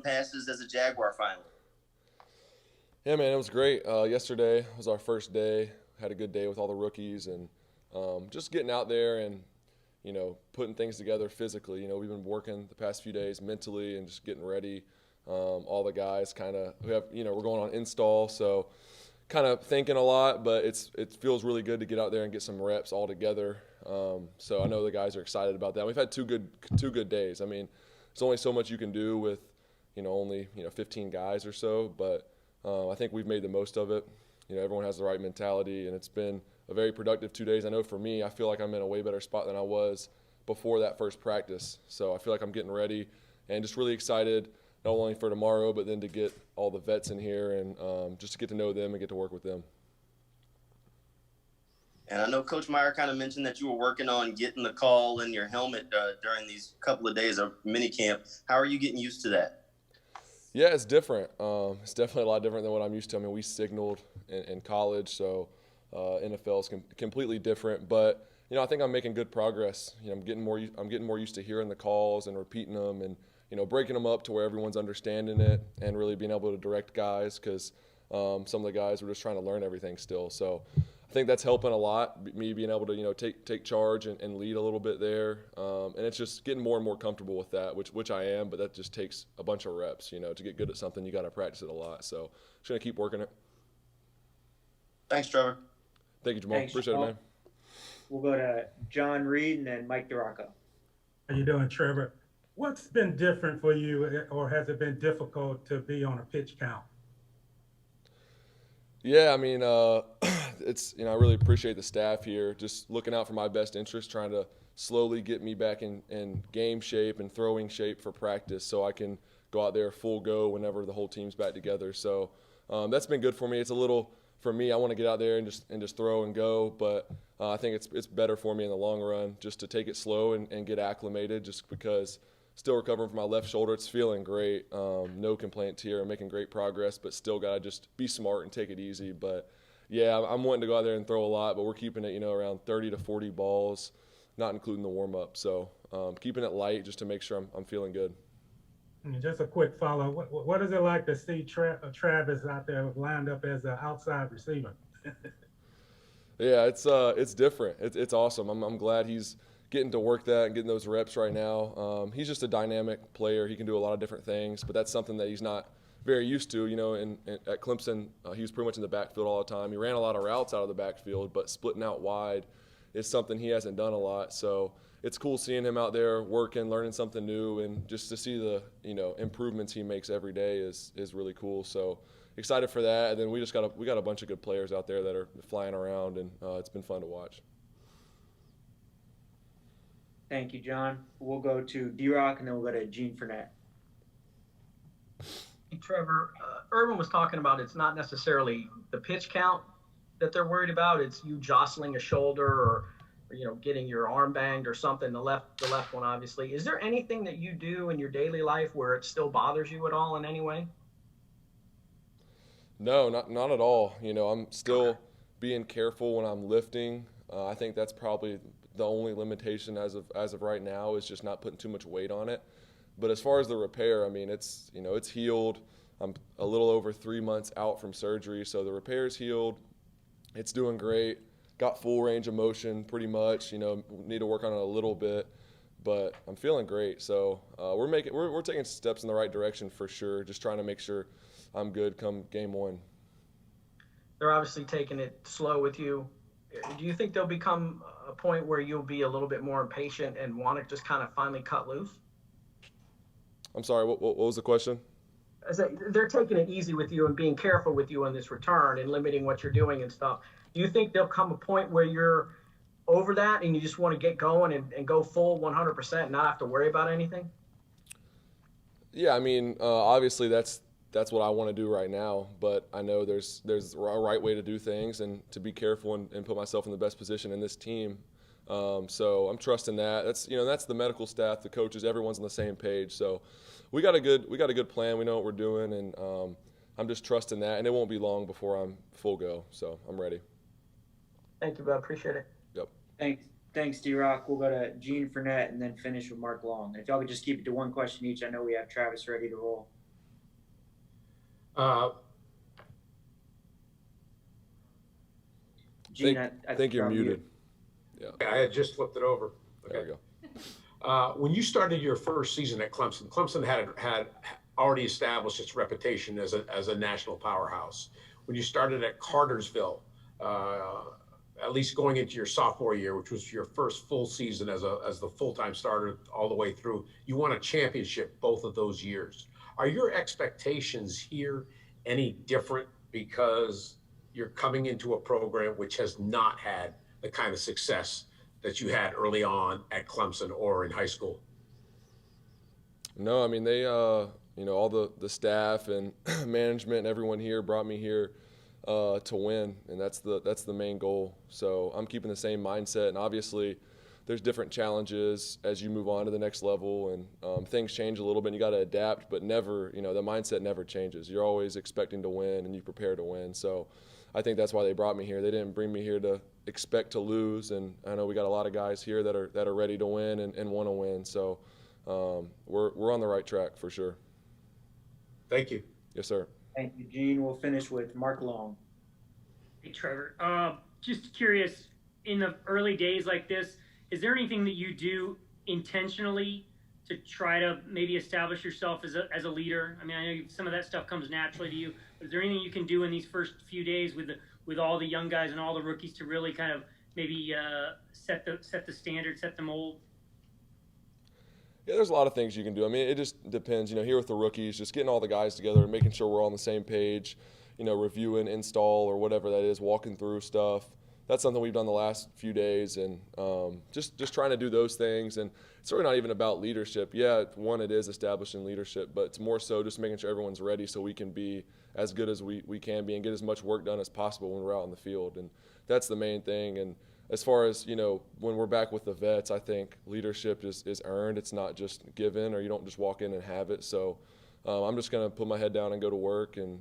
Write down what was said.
passes as a Jaguar finally? Yeah, man, it was great. Yesterday was our first day. Had a good day with all the rookies and just getting out there and putting things together physically. We've been working the past few days mentally and just getting ready. All the guys kind of who have we're going on install, so kind of thinking a lot, but it feels really good to get out there and get some reps all together. So I know the guys are excited about that. We've had two good days. I mean, there's only so much you can do with only 15 guys or so, but I think we've made the most of it. Everyone has the right mentality, and it's been a very productive 2 days. I know for me, I feel like I'm in a way better spot than I was before that first practice. So I feel like I'm getting ready and just really excited, not only for tomorrow, but then to get all the vets in here and just to get to know them and get to work with them. And I know Coach Meyer kind of mentioned that you were working on getting the call in your helmet during these couple of days of minicamp. How are you getting used to that? Yeah, it's different. It's definitely a lot different than what I'm used to. I mean, we signaled in college, so NFL is completely different. But I think I'm making good progress. I'm getting more used to hearing the calls and repeating them, and breaking them up to where everyone's understanding it, and really being able to direct guys because some of the guys were just trying to learn everything still. So I think that's helping a lot. Me being able to take charge and lead a little bit there, and it's just getting more and more comfortable with that, which I am. But that just takes a bunch of reps. To get good at something, you got to practice it a lot. So just gonna keep working it. Thanks, Trevor. Thank you, Jamal. Thanks, Appreciate it, Jamal. man. We'll go to John Reed and then Mike DeRocco. How you doing, Trevor? What's been different for you, or has it been difficult to be on a pitch count? Yeah, I mean, it's I really appreciate the staff here, just looking out for my best interest, trying to slowly get me back in game shape and throwing shape for practice, so I can go out there full go whenever the whole team's back together. So that's been good for me. It's a little for me. I want to get out there and just throw and go, but I think it's better for me in the long run just to take it slow and get acclimated. Just because still recovering from my left shoulder, it's feeling great. No complaints here. I'm making great progress, but still gotta just be smart and take it easy. But yeah, I'm wanting to go out there and throw a lot, but we're keeping it around 30 to 40 balls, not including the warm up. So keeping it light just to make sure I'm feeling good. And just a quick follow. What is it like to see Travis out there lined up as an outside receiver? Yeah, it's different. It's awesome. I'm glad he's getting to work that and getting those reps right now. He's just a dynamic player. He can do a lot of different things, but that's something that he's not very used to. At Clemson, he was pretty much in the backfield all the time. He ran a lot of routes out of the backfield, but splitting out wide is something he hasn't done a lot. So it's cool seeing him out there working, learning something new, and just to see the improvements he makes every day is really cool. So excited for that. And then we got a bunch of good players out there that are flying around, and it's been fun to watch. Thank you, John. We'll go to D-Rock and then we'll go to Gene Fournette. Hey, Trevor, Urban was talking about it's not necessarily the pitch count that they're worried about. It's you jostling a shoulder or getting your arm banged or something. The left one, obviously. Is there anything that you do in your daily life where it still bothers you at all in any way? No, not at all. I'm still being careful when I'm lifting. I think that's probably the only limitation as of right now is just not putting too much weight on it. But as far as the repair, I mean, it's healed. I'm a little over 3 months out from surgery, so the repair's healed. It's doing great. Got full range of motion pretty much. Need to work on it a little bit, but I'm feeling great. So we're taking steps in the right direction for sure. Just trying to make sure I'm good come game one. They're obviously taking it slow with you. Do you think there'll become a point where you'll be a little bit more impatient and want to just kind of finally cut loose? I'm sorry, what was the question? I said they're taking it easy with you and being careful with you on this return and limiting what you're doing and stuff. Do you think there'll come a point where you're over that and you just want to get going and go full 100% and not have to worry about anything? Yeah, I mean, obviously that's what I want to do right now, but I know there's a right way to do things and to be careful and put myself in the best position in this team. So I'm trusting that. That's the medical staff, the coaches, everyone's on the same page. So we got a good plan. We know what we're doing, and I'm just trusting that. And it won't be long before I'm full go. So I'm ready. Thank you, bud. Appreciate it. Yep. Thanks, D-Rock. We'll go to Gene Fournette and then finish with Mark Long. If y'all could just keep it to one question each, I know we have Travis ready to roll. Uh, Gene, I think you're muted. Yeah, I had just flipped it over. Okay. there we go. When you started your first season at Clemson, Clemson had already established its reputation as a national powerhouse. When you started at Cartersville, at least going into your sophomore year, which was your first full season as the full-time starter all the way through, you won a championship both of those years. Are your expectations here any different because you're coming into a program which has not had the kind of success that you had early on at Clemson or in high school? No, I mean, they, all the staff and management and everyone here brought me here to win, and that's the main goal. So I'm keeping the same mindset, and obviously there's different challenges as you move on to the next level, and things change a little bit, and you got to adapt, but never, the mindset never changes. You're always expecting to win, and you prepare to win. So I think that's why they brought me here. They didn't bring me here to expect to lose, and I know we got a lot of guys here that are ready to win and want to win. So we're on the right track for sure. Thank you. Yes, sir. Thank you, Gene. We'll finish with Mark Long. Hey, Trevor. Just curious, in the early days like this, is there anything that you do intentionally to try to maybe establish yourself as a leader? I mean, I know some of that stuff comes naturally to you, but is there anything you can do in these first few days with all the young guys and all the rookies to really kind of maybe set the standard, set the mold? Yeah, there's a lot of things you can do. I mean, it just depends. Here with the rookies, just getting all the guys together and making sure we're all on the same page, reviewing, install, or whatever that is, walking through stuff. That's something we've done the last few days, and just trying to do those things. And it's really not even about leadership. Yeah, one, it is establishing leadership, but it's more so just making sure everyone's ready so we can be as good as we can be and get as much work done as possible when we're out on the field. And that's the main thing. And as far as, when we're back with the vets, I think leadership is earned. It's not just given, or you don't just walk in and have it. So I'm just going to put my head down and go to work and